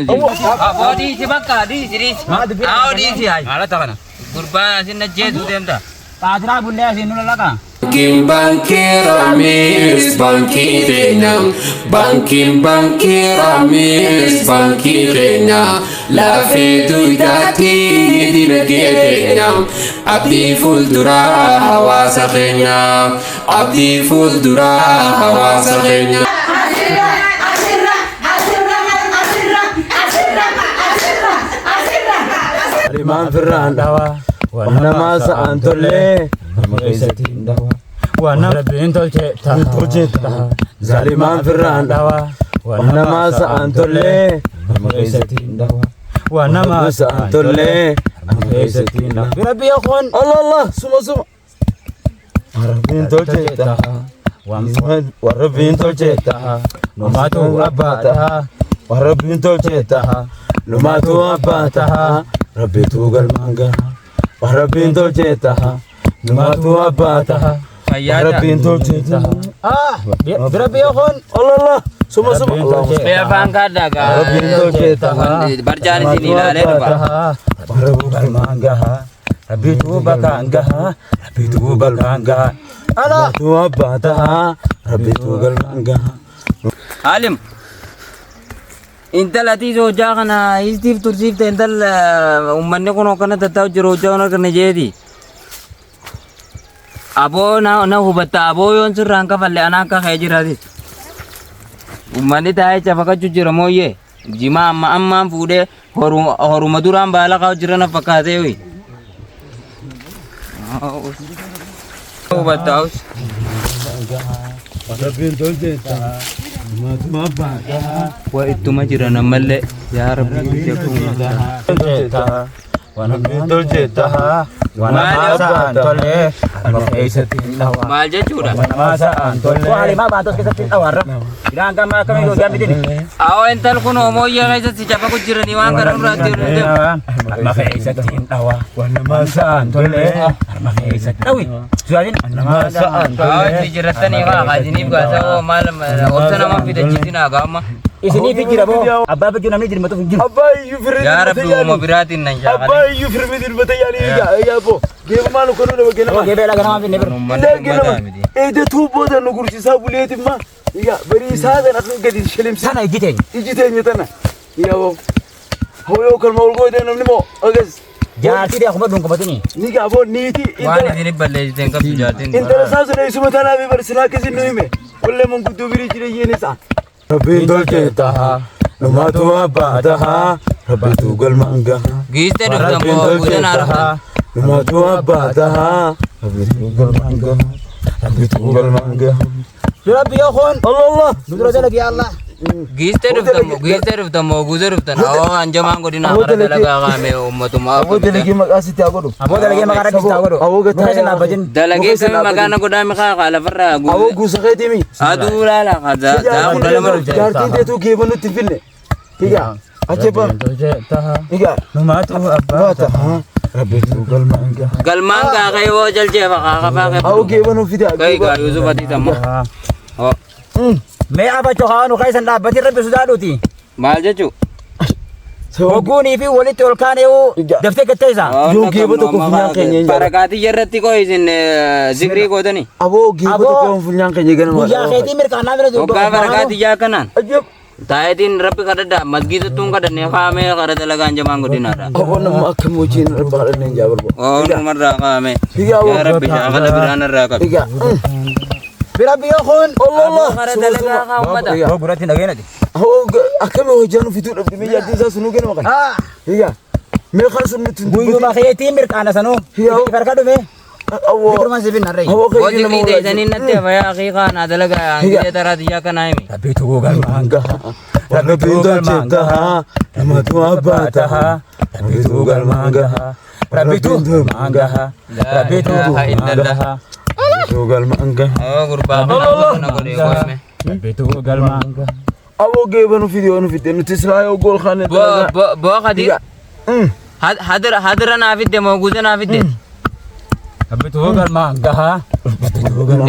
Abodi si bakka di sini. Di si ay. Ala takana. Kurban asin na jedu demta. Tajra bunde asin nula laka. Banking Ramis banking Ramis banking la fetu dati di negenya abdi fuldura hawasa kenya abdi fuldura hawasa kenya Liman firran dawa wana masa antole magaisati dawa wana rabin tolche ta zaliman firran dawa wana masa antole magaisati dawa wana masa antole magaisati dawa rabbi yakhon Allah suma rabin tolche ta warabin tolche ta nomatu abata warabin tolche ta nomatu abata Rabbi tugal manga, Rabbi dolcetaha, numatu abataha, Rabbi dolcetaha. Rabbi yakon, Allah, semua. Bangka daga. Rabbi dolcetaha, Berjalan sini lah lepas. Rabbi tugal manga, Rabbi tugal manga, Rabbi tugal manga, Allah tu abataha, Rabbi tugal manga. Alim. इंतल अति जो जागा ना इस दीप तुर्जीप ते इंतल उम्मन्ने को नौकरने तत्ताव जो रोजा उन्हें करने जेदी अबो ना हो बता अबो यों सुर रंगा फले अनाक का है जिरादी उम्मन्ने ताये चपका चुच्ची रमो ये जिमा अम्मा फूडे और मधुराम बाला का जिरना पकाते हुई हो बताओ Wah itu mah jirana male ya Rabbi jago wana bintul jetaha wana masa antole magaisati dawa malja cura wana masa antole Wah, lima bantos kita cinta warap. Tidak kami kami juga gamit ini. aw entar kuno mo ya guys si siapa ku jirani wang karang rati magaisati dawa wana masa antole magaisati Tahu? Sudah ini. wana masa aw antole si jiratan ni wah kajini gasa o malam opsan nama pida jitina agama Isini pikir apa? Abah pikir namanya jadi matu fikir. Abai yufir ya Rabbi mau biratin nan jaga Abai yufir midin batayani ya po gebe malu kono ne bagena Oh, gebe lagi nama ini ber. Ede tubo da nugurci sabuletin ma ya bari sada na gadi shilim Sana igiten. ijitenya tana ya wo hoyo kalma ulgo de namni mo agas Jadi dia aku mau dong ini. ni ga bo niti wani dini balle jiten kap jatin interesa su ne suma tana bi bar sina kisin nuime ulle mun gudu biri jire yene sa rabbi dolcetaha numatu abataha rabbi tugal manga giste duk tambo budan araf numatu abataha rabbi tugal manga rabbi tugal manga Sudah biar kon. Allah Duduk aja lagi Allah. giste duk tambo guzer duk tan aw anjama ngodi na kara dalaga kame ummatu ma abo delegi makasi ti agodo Abo lagi makan kita aku dulu. Abo gata Bukan nak bajin. dalagi kami magana ko dami ka kala farra abo gusa khaytimi adu lala kaza za ku dalamar jarti de tu gebanu tifinne tiga ache pa tiga Numatu bata ha rabbi tugal manga galman ka kay wo jalje ba ka pa abo gebanu fida kay ga yuzu pati tammo oh May apa cokan ukay sanda batir rabi sudah duti. malja cu Oguni fi wali tolkan eu dafte keteza. Yung gibo to kufunya kenya parakati jarrati ko izin zikri ko dani abo gibo to kufunya kenya ganan Buya keti mir kana mere o ka parakati ja kanan ajab tayetin rabbi kada masjid tung kada ne khame kada dalaga anjama ngodi nara abo nam akam mujin rabba ne jabar bo oh numar ra kame tiga abo ya rabbi kada birana ra ka tiga Birabi yakon. Allah kada dalaga ka ummata Oh, berarti lagi nanti. abo akam hojanu fitu rabbi me yadin sa sunu gena makan Ah, tiga me khasun mutun buyu ma keti mir kana sanu. Iya. Karkado me. abo Fikir masih bin narai. abo wo kaya zikri de zanin natte ya akhiqa na dalaga anjaya tarati ja kana mi Tapi tugal manga rabbi tugal manga namatu abataha rabbi tugal manga rabbi tugal manga rabbi ilaha illallah tugal manga oh gurba na ko de ko me Tapi tugal mangga. abo gebanu video nu fitu tisla yo gol khane bo khadi hadra na vidde mo guzana vidde Tapi tugal mangga.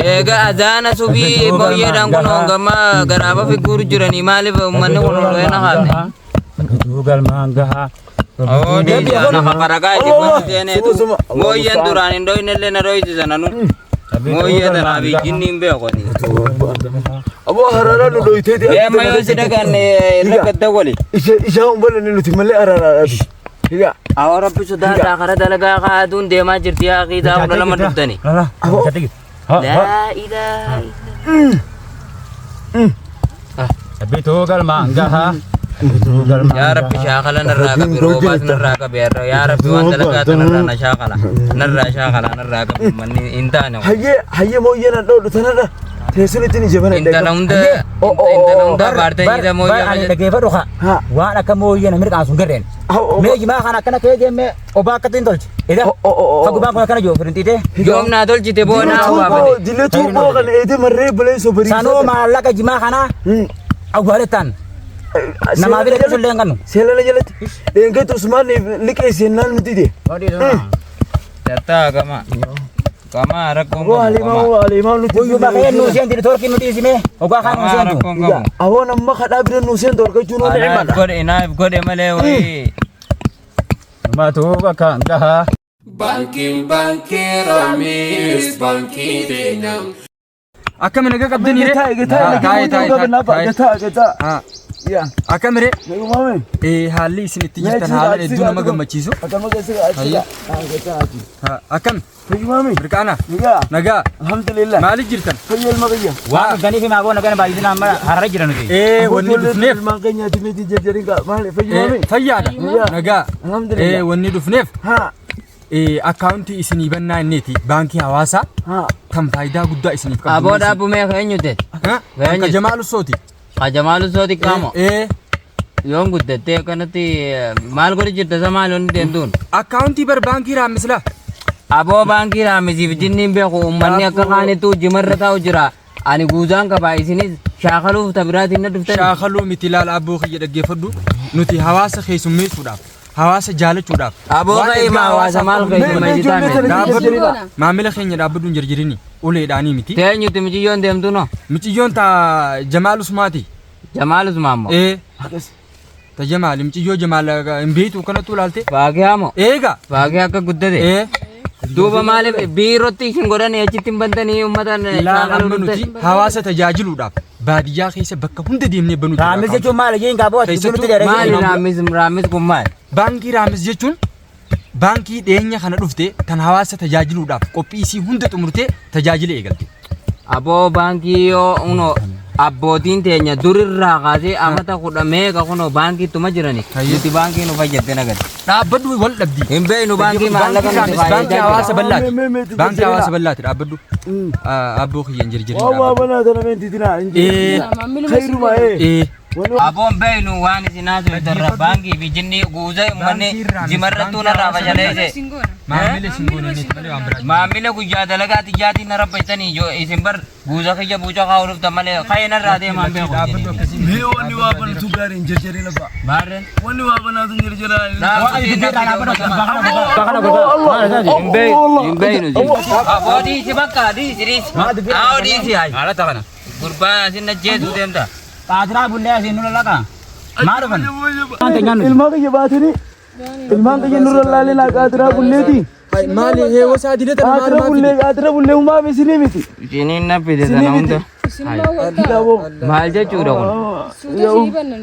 ega azana subi mo yedan kuno gama garaba fi guru jurani mali manne kuno loena khame Tugal mangga. Oh di sana kaparaga di mana sini itu moyen duran Indo ini lena roi di sana nu moyen dan abi jinnim be ko ni abo harara no doite de ya mayo sida kan lekata wali isha umbal ni luti male harara abi iya awara pisu da kara dalaga ka dun de ma jirti aqida ko lama dubtani Lah. Kati. la ilaha Tapi tugal mangga. ya rabbi shakala narraga bi robat narraga bi ya rabbi wan dalaga narra shakala narraga man inta ne haye moyen do tanada tesuni tini jabana inta nunda barte ida moyen Ani lagi baru kak. Ha. Wa nak moyen Amerika langsung keren. Me gimana kana kaya me oba katin tol. Ida. Aku bang kana jo berhenti deh. jom na dol jite bo na wa bane dile tu bo kan ede marre bale so bari Sano malah ke gimana kana? Aku baletan. Nama bila tu sudah kan? sela la jalat enga to usman like senan mutide data kama rakong go halima luti Uyu bakaya nusian tidak torkin nuti sini. Oga kan nusian tu. ya awon amma khada bire nusen dor ka juno ne ana mana god emale oi Ma tu bakang dah. Banking Ramis Banking Kenyang. Akam naga kabdin ire. geta ya Akam ire. me mame Hali isinitti jirtan haala hedduu nama gammachiisu. akama gesa Hayya. geta Akam me mame birkaana ya nagaa alhamdulillah maaliif jirtan? fayyal magayya Waan gani fi maagoo nagaan baay'inaan amma harara jiran nuti. Wanni dhufneef. maganya timiti jarjarin ka male fayyal mame Fayyaadha. Nagaa. alhamdulillah Wanni dhufneef ha akkaawuntii isinii bannaa inneeti baankii hawaasaa ha kan faayidaa guddaa isiniif qabdu. aboda bume kanyute Akka Jamaalu Sooti. kajamalu soti kamo yon guddate kanati mal gori jirta samal on dendun Akkaawuntii bar baankii raammisla. abo banki ramisi jinnin be ko ummanni akka kane tu jimarrata ujira ani guzan ka ba isinis shakalu tabiratin na duftan Shaakaluu miti laala abboo kiyya dhaggeeffadhu. Nuti hawaasa keessummeessuudhaaf hawaasa jaalachuudhaaf. abo kai ma wasa mal kai ma jitame Maamila keenya dhaabbadhuun jarjirini uleedhaanii miti. tenyu timji yon demtu no Miciyyoon taa Jamaal Usmaati. jamalus mammo Ta Jamaal miciyyoo Jamaal hin beektu kanattuu laalte. baage amo Eega. baage akka guddate duba male biirotti isin godhani achitti bantani ummatan Laalamma nuti hawaasa tajaajiluudhaaf baadiyyaa keessa bakka hunda deemnee banuuti. Raamis jechuun maal jeen gaaboo ati nuti maali ramis kun maal Baankii Raamis jechuun baankii dhiyeenya kana dhufte tan hawaasa tajaajiluudhaaf qophii isii hunda xumurtee tajaajila eegalte. abo banki yo uno abbootiin teenya durirraa kaasee amata kudha meeqa kuno baankii tuma jirani nuti baankii nu fayyadde nagadi Dhaabbadhu wal dhabdi. hin beeknu baankii maallaqa nuti Baankii hawaasa bal'aati. Meemeetu Baankii hawaasa bal'aati dhaabbadhu. Abboo kiyyaan jirjirin waa dhaabbadhu. bana tana menti tina khairuma aboon beeknu waan isin haasoftarra baankii fi jinni guuzee ummanni jimarrattuu narraa fashaleese Maamila isin goonaniiti malee waan biraati. maamila guyyaa dalagaa tiyyaatii narra fayyadanii yoo isin bar guuza kiyya buuca kaa'uu dhuftan malee ka'ee narraa deemaan Dhaabbadhu beeku akkasii. me wani waa bana tu garin jarjarin ba maarreen wani waa bana tu jarjarin hin beeknu aboo dhiisi bakka dhiisi aoo dhiisi haala ta'ana gurbaan asin ajjeesuu deemta Taajira bullee asiin nuna laqa. Maal dhufan? ilmaan kiyya baatanii ilmaan kiyya nurra laalee naa qaatiraa bulleeti Maali heewwa isaa dilata qaatira bullee humaa misinii miti isiniin naffite sana hunda maal jechuudha kun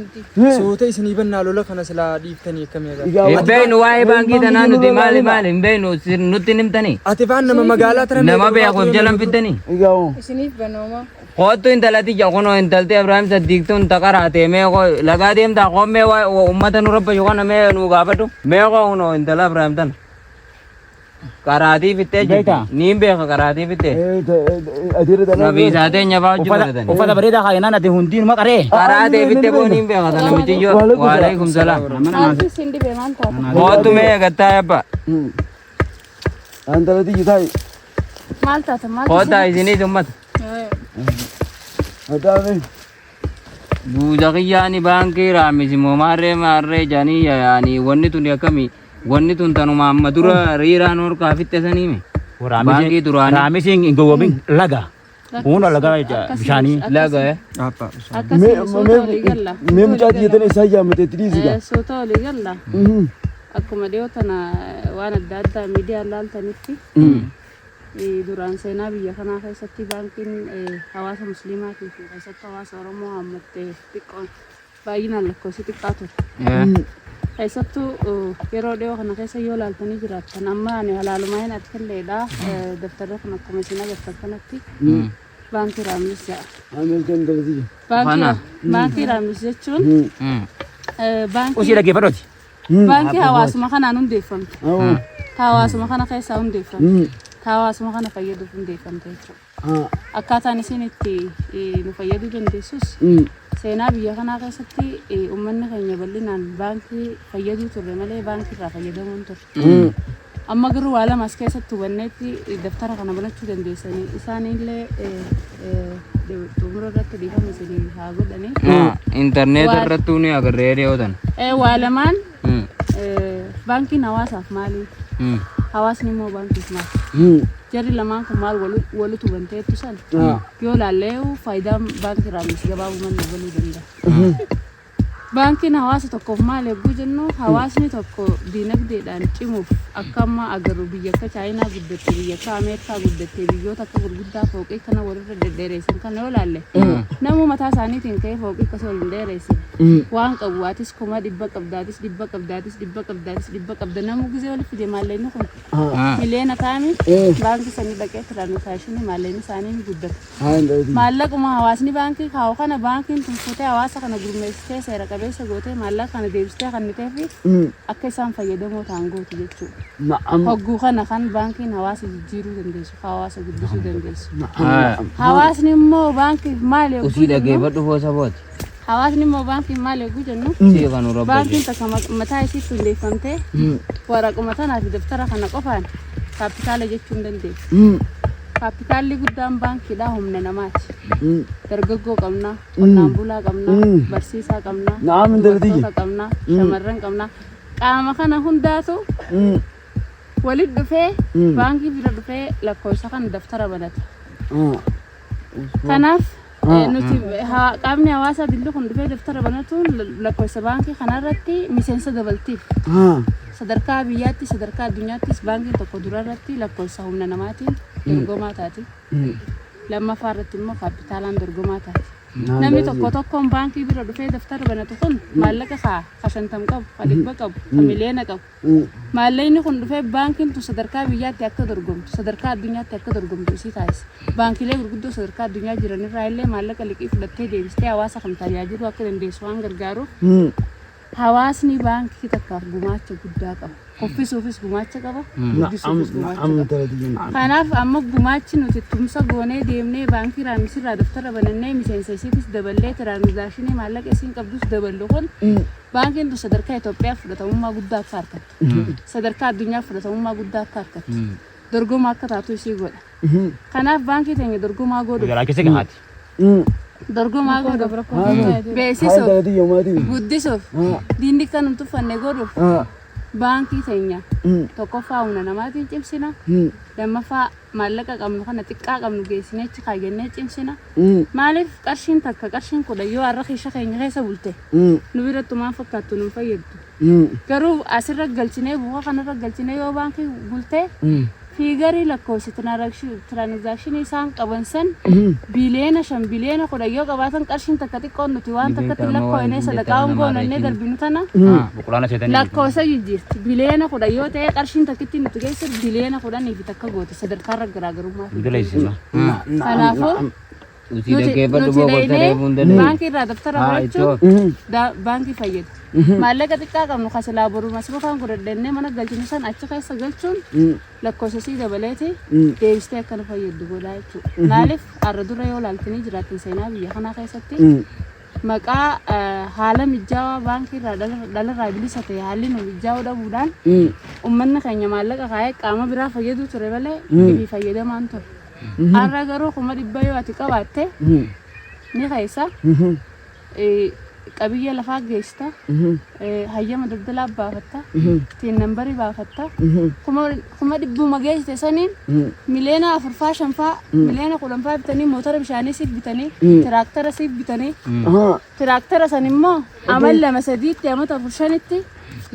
Suuta isinii bannaa lola kana silaa dhiiftanii akkamii agarra. hin beeknu waa'ee baankii tanaa nuti maali hin beeknu nutti nimtanii Ati faan nama magaalaa tana nama beekuuf jalan fittanii Isiniif banooma. kootu intalati jakunoo intalti Ibrahim Saddiqtuu inta qaraate mee koo lagaa deemtaa koo mee ummata nu rabba yookaan mee nu gaafadhu mee koo kunoo intala Ibrahim tana qaraatii fittee jirti niin beeka qaraatii fittee nabii isaatee nyafaa hojii baratanii uffata bareedaa kaayinaan ati hundiinuma qaree. qaraatee fittee koo niin beeka tana mitiyyoo waalaikum salaam Maaltu isin dhibe maal taata? kootu mee eegattaa yabba antalati jitai Maal taata? Maal kootaa isiniis ummata adame buuza kiyyaani baankii raamisi moo maarree jaanii yaani wanni tun akkamii wanni tun tanuma amma dura riiraan ol kaafitte saniime baankii duraanii Raamisiin gowwoomin laga. Uuna lagaa bishaanii. Laga Apa. Akkasii soota olii galla. Mee mucaa xiyyeetan isaa yaammatee tiriisiga. Soota olii galla. Akkuma dhiyoo tana waan adda addaa miidiyaa laaltanitti duraan seenaa biyya kanaa keessatti baankiin hawaasa musliimaatii fi keessatti hawaasa oromoo hammattee xiqqoon baay'inaan lakkoofsi xiqqaa ture. Keessattuu yeroo dhiyoo kana keessa yoo laaltanii jiraattan amma ani halaalumaa hin argilleedha daftarra kan akkuma isin agartan kanatti baankii raamnis jedha. Ameerikaan darbii. Baankii raamnis jechuun Usii dhaggeeffadhooti. baankii hawaasuma kanaan hundeeffamte. Hawaasuma kana keessaa hundeeffamte. Hawaasuma kana fayyaduuf hundeeffamte jechuudha. Akkaataan isin itti nu fayyaduu dandeessus seenaa biyya kanaa keessatti uummanni keenya bal'inaan baankii fayyaduu turre malee baankii irraa fayyadamuu hin turre. Amma garuu waa lama as keessatti hubanneetti daftara kana banachuu dandeessanii isaaniillee xumura irratti dhiifama isinii haa godhanii. Internet irratti uni agarree dhiyootan. Waa lamaan baankiin hawaasaaf maali? Hawaasni immoo baankiif maali? Jarri lamaan kun maal walitti hubanteettu san yoo laallee faayidaan baankii raamnis gabaabummaan dabaluu danda'a. Baankiin hawaasa tokkoof maal eeguu jennu hawaasni tokko diinagdeedhaan cimuuf akka amma agarru biyya akka Chaayinaa guddatte biyya akka Ameerikaa guddatte biyyoota akka gurguddaa fooqii kana walirra deddeereessan kana yoo laalle namuu mataa isaaniitiin ka'ee fooqii akkasii wal hin dheereessin waan qabu waatis kuma dhibba qabdaatis dhibba qabdaatis dhibba qabdaatis dhibba qabda namuu gisee walitti fide maalleenni kun miliyoona taa'anii baankii sanii dhaqee tiraansakshinii maalleenni isaanii ni guddata. Maallaquma hawaasni baankii kaa'u kana baankiin tunfutee hawaasa kana gurmeessitee seera qabeessa gootee maallaqa kana deebistee kannitee fi akka isaan fayyadamoo ta'an gootu jechuudha. Hogguu kana kan baankiin hawaasa jijjiiruu dandeessu hawaasa guddisuu dandeessu. Hawaasni immoo baankiif maal eeguu Usii dhaggeeffadhu foo sabooti. Hawaasni immoo baankiif maal eeguu jennu Sii kan urabba. baankiin takka mataa isiitti hundeeffamtee waraquma tanaa fi daftara kana qofaan kaapitaala jechuu hin dandeessu. Kaapitaalli guddaan baankiidha humna namaati. Dargaggoo qabna, qonnaan bulaa qabna, barsiisaa qabna, dubartoota qabna, shamarran qabna. Qaama kana hundaatu walitti dhufee baankii bira dhufee lakkoofsa kan daftara banata. Kanaaf nuti qaamni hawaasaa dilli kun dhufee daftara banatu lakkoofsa baankii kanarratti miseensa dabaltiif. Sadarkaa biyyaatti sadarkaa addunyaattis baankiin tokko durarratti lakkoofsa humna namaatiin dorgomaa taati. Lammaffaa irratti immoo kaapitaalaan dorgomaa taati. Namni tokkoon baankii bira dhufee daftara banatu kun maallaqa ka 50 qabu, ka 100 qabu, ka miliyoona qabu. Maallaqni kun dhufee baankiin tun sadarkaa biyyaatti akka dorgomtu, sadarkaa addunyaatti akka dorgomtu isii taasisa. Baankiilee gurguddoo sadarkaa addunyaa jiran irraa illee maallaqa liqii fudhattee deebistee hawaasa kan tajaajiluu akka dandeessu waan gargaaruuf hawaasni baankii takkaaf gumaacha guddaa qaba. Qoffisuufis gumaacha qaba. Guddisuufis gumaacha qaba. Kanaaf amma gumaachi nuti tumsa goonee deemnee baankii raamsirraa daftara banannee miseensa isiitis daballee tiraanzakshinii maallaqa isiin qabdus daballu kun baankiin tun sadarkaa Itoophiyaa fudhatamummaa guddaa akka argattu. Sadarkaa addunyaa fudhatamummaa guddaa akka argattu. Dorgomaa akka taatu isii godha. Kanaaf baankii teenya dorgomaa godhu. Dorgomaa godhuuf beeksisuuf guddisuuf diinni kan nuti uffanne godhuuf baankii teenya tokkoffaa humna namaatiin cimsina lammaffaa maallaqa qabnu kana xiqqaa qabnu geessinee achi kaayyannee cimsina maaliif qarshiin takka qarshiin kudha yoo har'a keessa keenya keessa bulte nu birattu maal fakkaattu nu fayyaddu garuu asirra galchinee bu'aa kanarra galchinee yoo baankii bulte fiigarii lakkoofsi tiraanzakshinii isaan qaban san biliyoona 5 biliyoona 10 yoo qabaatan qarshiin takka xiqqoon nuti waan takkatti lakkoofnee sadaqaawwan goonannee darbinu tana lakkoofsa jijjiirti biliyoona 10 yoo ta'e qarshiin takkitti nuti geessu biliyoona 10 fi takka goote sadarkaarra garaagarummaa kanaafuu nuti baankii irraa daftara barachuun baankii fayyada. Maallaqa xiqqaa qabnu kasilaa boruu masruufaan godhadhannee mana galchinu san achi keessa galchuun lakkoofsa isii dabaleeti deebistee akka nu fayyaddu godhaa jechuudha. Maaliif har'a dura yoo laaltanii jiraattan seenaa biyya kanaa keessatti maqaa haala mijaawaa baankii irraa dhalarraa bilisa ta'e haalli nu mijaawuu dhabuudhaan uummanni keenya maallaqa kaa'ee qaama biraa fayyaduu ture malee ifi fayyadamaan ture. Har'a garuu kuma 100 yoo ati qabaatte ni keessa qabiyya lafaa geessita. Hayyama daldalaa baafatta. Tiin nambarii baafatta. Kuma dhibbuma geessite saniin miliyoona 4-5 miliyoona 10 bitanii motora bishaanii siif bitanii tiraaktara siif bitanii tiraaktara san immoo amal 2-3 amata 4-5tti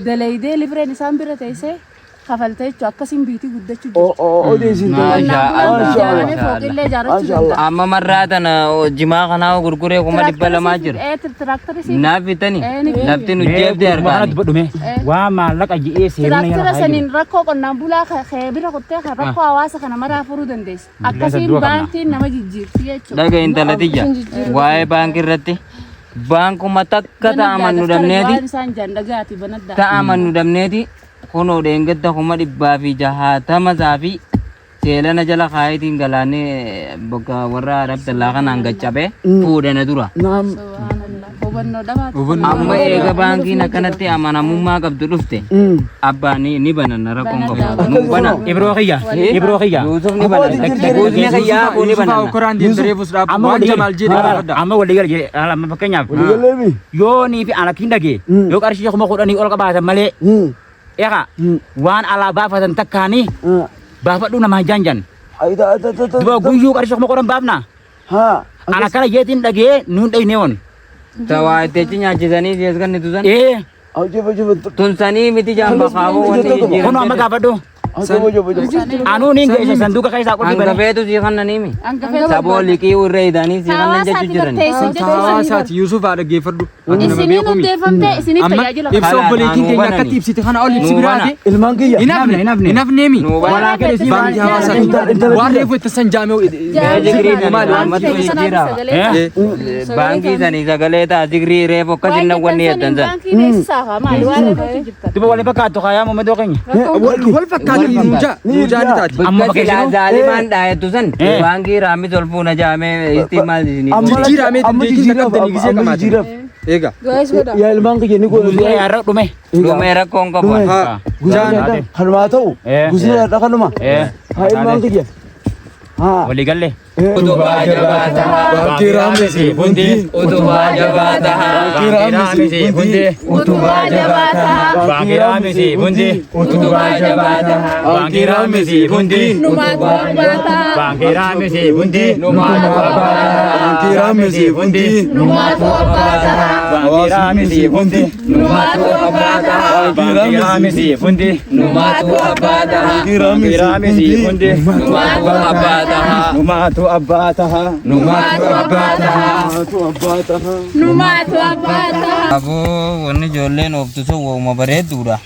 dalaydee libreen isaan bira teessee kafaltee jechuudha akkasiin biitii guddachuu jirti. Odeessin amma marraa tana jimaa kanaa gurguree kuma 200 jira. Naaf bitanii lafti nu jeebdee argaani. Waa maallaqa ji'ee seerina Tiraaktara saniin rakkoo qonnaan bulaa bira qottee kan rakkoo hawaasa kana maraa furuu dandeessa. Akkasiin baankiin nama jijjiirti jechuudha. Dhaga intala tiyya waa'ee baankii irratti baankuma takka ta'aman nu dhabneeti. Ta'aman nu dhabneeti. Kunoo dheengadda kuma 160 seelana jala kaayitiin galaanee bakka warra Abdallaa kanaan gaccabe fuudhana dura. Amma eega baankiin akkanatti amanamummaa qabdu dhufte abbaan ni banana rakkoon qabu. Nu bana. Ibroo kiyya. Yuusuf ni bana. Guutni kiyyaa kun ni banana. Amma walii galee amma fakkeenyaaf yoo nii fi alakiin dhagee yoo qarshii kuma 10 ol qabaatan malee eka waan alaa baafatan takkaanii baafadhu namaa jaanjan duba guyyuu qarshii kuma 10 baafna ana kana jeetiin dhagee nuun dhayneewon Tawaa itti nyaachisanii si asgan ni tusan. Tunsanii miti jamba kaaboo wanti jijjiiran. Kuno amma gaafadhu anu niin geessa sanduuqa keessaa qolli bane. Angafeetu si kanna niimi. Saboo liqii irra hidhanii si kanna jechuu jiran. Hawaasaati Yuusuf haa dhaggeeffadhu. Isinii hundeeffamtee isinii tajaajila. Ibsa obboleettiin keenya akkatti ibsite kana ol ibsi biraati. Ilmaan kiyya. Hinafneemi. Walaa gale si baankii hawaasaati. Waan reefu itti san jaamee. Baankii sanii sagalee ta'a digrii reefu akkasiin nawwanni heddan san. Baankii eessisaa haa maali waan reefu jirtan. Duba waliin fakkaattu kaayaa mamadoo keenya. Wal fakkaatu nuujaa ni taati. Amma bakka zaalimaan dhaayattu san baankii raamis ol fuuna jaamee istimaal isinii. Jijjiiramee dindeetiin dhaqqabdanii gisee qamaati. Eega. Yaa ilmaan kiyya ni godhu. Guyyaa yaarra dhume. Dhumee rakkoon qabu. Gusaan kanuma ta'u. Gusaan kanuma. Haa ilmaan kiyya. Walii galee. Utubaa jabaata. Baankii raamisi bundi. Utubaa jabaata. Baankii raamisi bundi. Utubaa jabaata. Baankii raamisi bundi. Utubaa jabaata. Baankii raamisi bundi. Numaatu abbaata. Baankii raamisi bundi. Numaatu abbaata. Baankii raamisi bundi. Numaatu abbaata. Baankii raamisi bundi. Numaatu abbaata. Baankii raamisi bundi. Numaatu abbaata. Baankii raamisi bundi. Numaatu abbaata. Numaatu abbaataha. Numaatu abbaata. Numaatu abbaata. Aboo wanni ijoolleen ooftu sun wauma bareedduudha.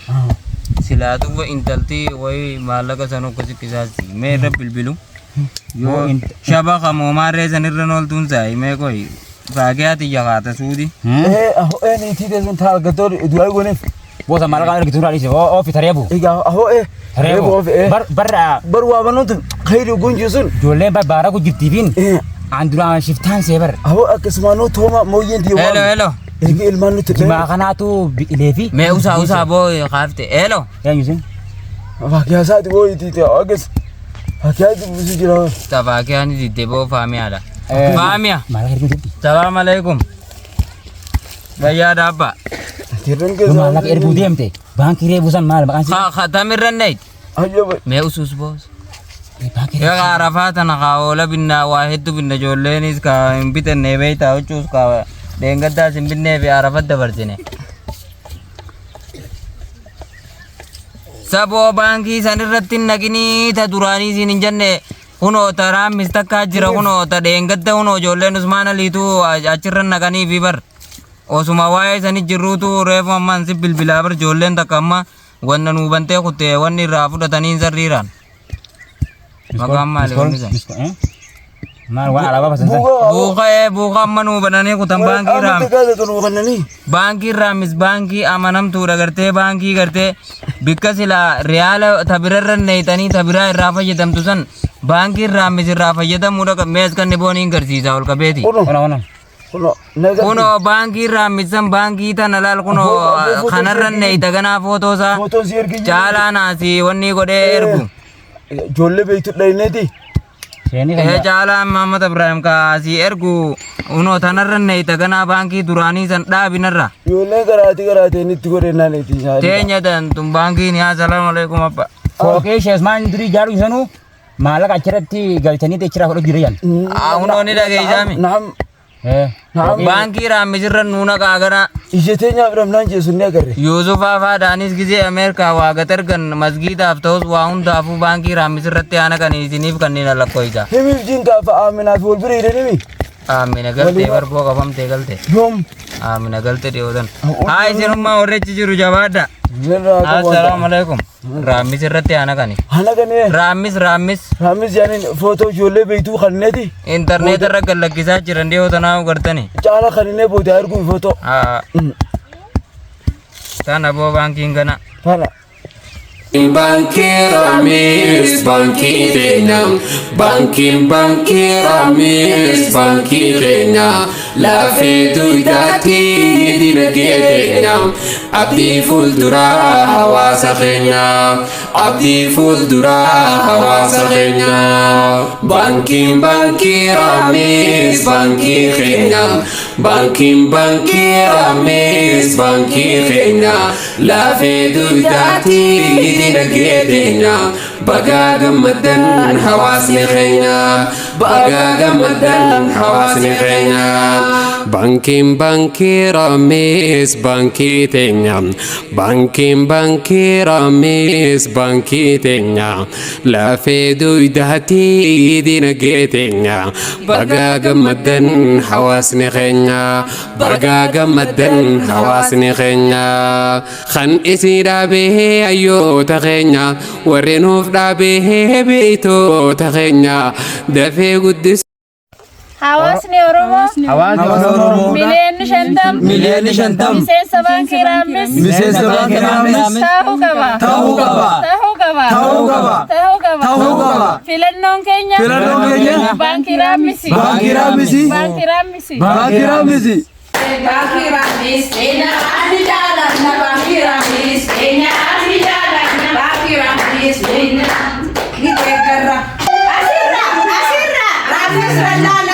Silaatu intalti wayi maallaqa san akkasi qisaasti. Mee irra bilbilu. Yoo shaba kamoomaa reessan irra nooltuun saayi mee koyi. Faagee ati jakaata suudi. Ni tiite sun ta'a gattoon du'aa gooneef. Bosa maallaqa argitu raalis oo fitareebu. Egaa reebu bar waa banuutu khayri gunji sun. Ijoolleen barbaara ku jirtiifiin aan duraan shiftaan see bar. Akkasumaan tooma mooyyeen diiwaa. Hello. Egaa ilmaan nuti. Jimaa kanaatu biqilee fi. Mee usaa boo kaafte. Hello. Eenyusin? Fakkiyaasaati boo itiite akkas. Fakkiyaati buusu jira. Tafaakiyaan diddee boo faamiyaadha. Faamiya. Maallaqa erguutti. Salaam alaikum. Gayyaa daabba. Maallaqa erguu deemte baankii reebu san maal maqaan si? Tamirran nayit. Ayyaba. Mee usus boos. Yaa arafaa tana kaawoola binna waa hedduu binna ijoolleenis ka hin bitannee beeytaa huccuus ka deengaddaas hin binnee fi arafat dabarsine. Saboo baankii san irratti hin naqinii ta duraanii isin hin jenne kunoo ta raammis takkaa jira kunoo ta deengadda kunoo ijoolleen usmaana liituu achirra naqanii fi bar. Osuma waa'ee sanii jirruutu reefu ammaan si bilbilaa bar ijoolleen takka amma wanna nuu bantee kuttee wanni irraa fudhatanii sarriiraan. Maqaan maali wanni san? Maal waan alaabaa fasansan? Buuqa amma nuu bananii kutan baankii raamis. Baankii raamis baankii amanamtuudha gartee baankii gartee bikka sila riyaala tabirarra neeytanii tabiraa irraa fayyadamtu san baankii raamis irraa fayyadamuudha mees kan booniin garsiisa ol qabeeti. Kuno baankii raamisan baankii tana laal kuno kanarra neeyta ganaa footoosaa caalaa naasi wanni godhee ergu. Ijoollee beektu dhayineeti. Caalaan Maamad Ibrahim kaasii ergu unoo tanarra neeyta ganaa baankii duraanii san dhaabinarra. Ijoollee garaatee itti godhennaan itti nyaata. Teenya tun baankiin yaa salaamu alaikum abba. Fookee sheesmaan durii jaalu sanuu maallaqa achirratti galchanii teechira fudhatu jiran. Unoo ni dhageeysaami. Baankii raammisirra nuuna qaagana. Ija teenyaaf dhabnaan jeesu ni agarre. Yuusuf Afaadaanis gizee Ameerikaa waa gatargan masgiidaaf ta'us waa hundaafuu baankii raammisirratti aana kan isiniif kanneen lakkoofsa. Himiif jinkaafa aaminaa fi wal bira hidhanimi. Amina galtee barboo qabamtee galte. Yoom. Amina galte dhiyootan. Haa isinummaa warreechi jiru jabaadha. Assalaamu alaikum. Raammis irratti aana kani. Aana kani. Raammis. Raammis yaani footoo ijoollee beektuu kanneeti. Intarneet irra gallakkisaa jiran dhiyootanaa gartani. Caala kanneen booda arguu footoo. Tana boo baankiin gana. Tana. Banki Ramis, banki Denya, banki Ramis, banki Denya, la fetu dati dinagedenya, abdi fuldura hawasa Kenya, abdi fuldura hawasa Kenya, banki Ramis, banki Kenya, banki Ramis, banki Kenya, la fetu dati dinagedenya baga gamadan hawasni khenya baga gamadan hawasni khenya banki Ramis banki tenya banki Ramis banki tenya la fedu idati dinagedenya baga gamadan hawasni khenya baga gamadan hawasni khenya khan isida be ayo تغنى ورينوف دابه بيتو تغنى دفي قدس حواسني أورومو مليون شنتم مسيس بانكي رامس تاهو كبا فيلنون كينيا بانكي رامسي Banki Ramis, Kenya, Adijala, Banki Ramis, Kenya, Adijala, Banki Ramis, Kenya. Asirra, Ramis, Randala.